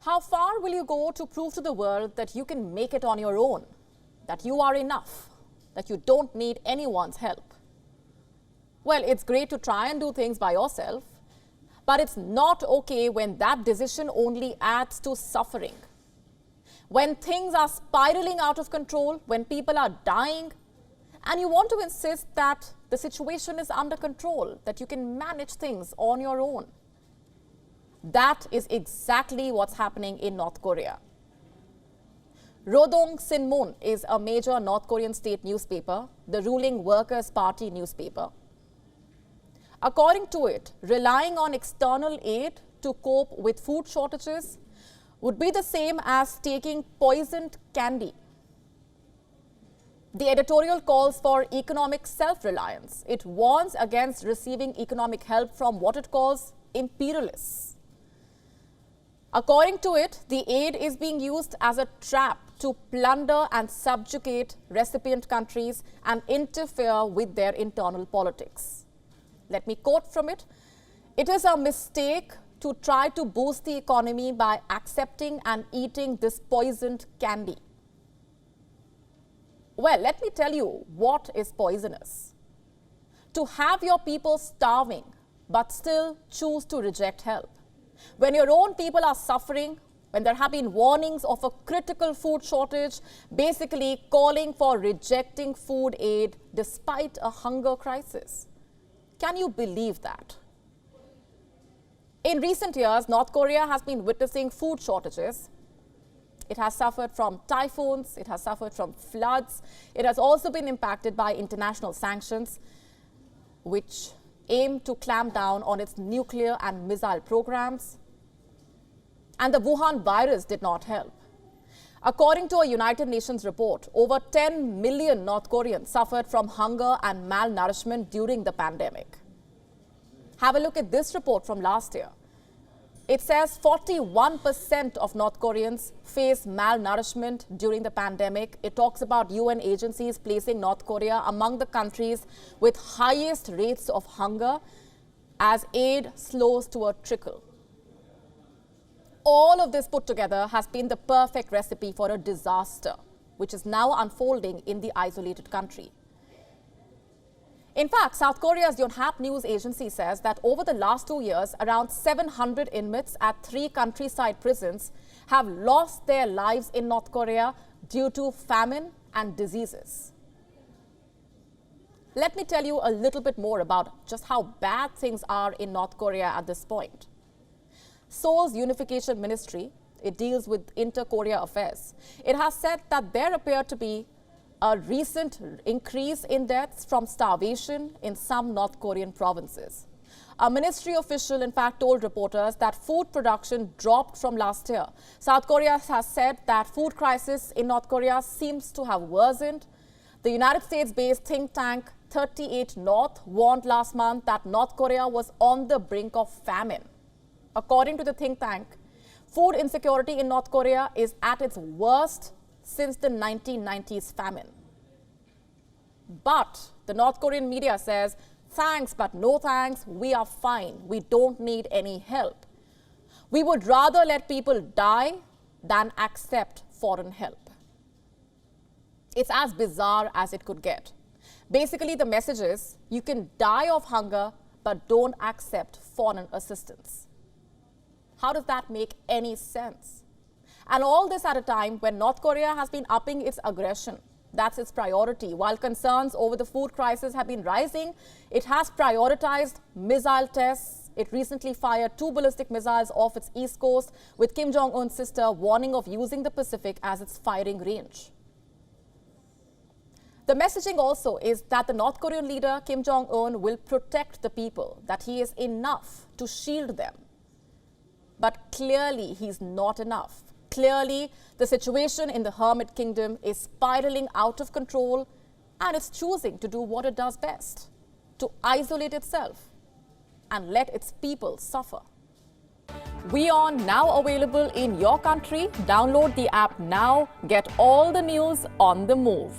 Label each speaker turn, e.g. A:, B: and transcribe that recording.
A: How far will you go to prove to the world that you can make it on your own, that you are enough, that you don't need anyone's help? Well, it's great to try and do things by yourself, but it's not okay when that decision only adds to suffering. When things are spiraling out of control, when people are dying, and you want to insist that the situation is under control, that you can manage things on your own. That is exactly what's happening in North Korea. Rodong Sinmun is a major North Korean state newspaper, the ruling Workers' Party newspaper. According to it, relying on external aid to cope with food shortages would be the same as taking poisoned candy. The editorial calls for economic self-reliance. It warns against receiving economic help from what it calls imperialists. According to it, the aid is being used as a trap to plunder and subjugate recipient countries and interfere with their internal politics. Let me quote from it. It is a mistake to try to boost the economy by accepting and eating this poisoned candy. Well, let me tell you what is poisonous. To have your people starving, but still choose to reject help. When your own people are suffering, when there have been warnings of a critical food shortage, basically calling for rejecting food aid despite a hunger crisis. Can you believe that? In recent years, North Korea has been witnessing food shortages. It has suffered from typhoons, it has suffered from floods. It has also been impacted by international sanctions, which aim to clamp down on its nuclear and missile programs. And the Wuhan virus did not help. According to a United Nations report, over 10 million North Koreans suffered from hunger and malnourishment during the pandemic. Have a look at this report from last year. It says 41% of North Koreans face malnourishment during the pandemic. It talks about UN agencies placing North Korea among the countries with highest rates of hunger as aid slows to a trickle. All of this put together has been the perfect recipe for a disaster, which is now unfolding in the isolated country. In fact, South Korea's Yonhap news agency says that over the last 2 years, around 700 inmates at 3 countryside prisons have lost their lives in North Korea due to famine and diseases. Let me tell you a little bit more about just how bad things are in North Korea at this point. Seoul's Unification Ministry, it deals with inter-Korea affairs. It has said that there appear to be a recent increase in deaths from starvation in some North Korean provinces. A ministry official, in fact, told reporters that food production dropped from last year. South Korea has said that food crisis in North Korea seems to have worsened. The United States-based think tank 38 North warned last month that North Korea was on the brink of famine. According to the think tank, food insecurity in North Korea is at its worst since the 1990s famine. But the North Korean media says, thanks but no thanks, we are fine, we don't need any help. We would rather let people die than accept foreign help. It's as bizarre as it could get. Basically, the message is, you can die of hunger, but don't accept foreign assistance. How does that make any sense? And all this at a time when North Korea has been upping its aggression. That's its priority. While concerns over the food crisis have been rising, it has prioritized missile tests. It recently fired 2 ballistic missiles off its east coast, with Kim Jong-un's sister warning of using the Pacific as its firing range. The messaging also is that the North Korean leader, Kim Jong-un, will protect the people, that he is enough to shield them. But clearly, he's not enough. Clearly, the situation in the Hermit Kingdom is spiraling out of control, and it's choosing to do what it does best, to isolate itself and let its people suffer. WION now available in your country. Download the app now. Get all the news on the move.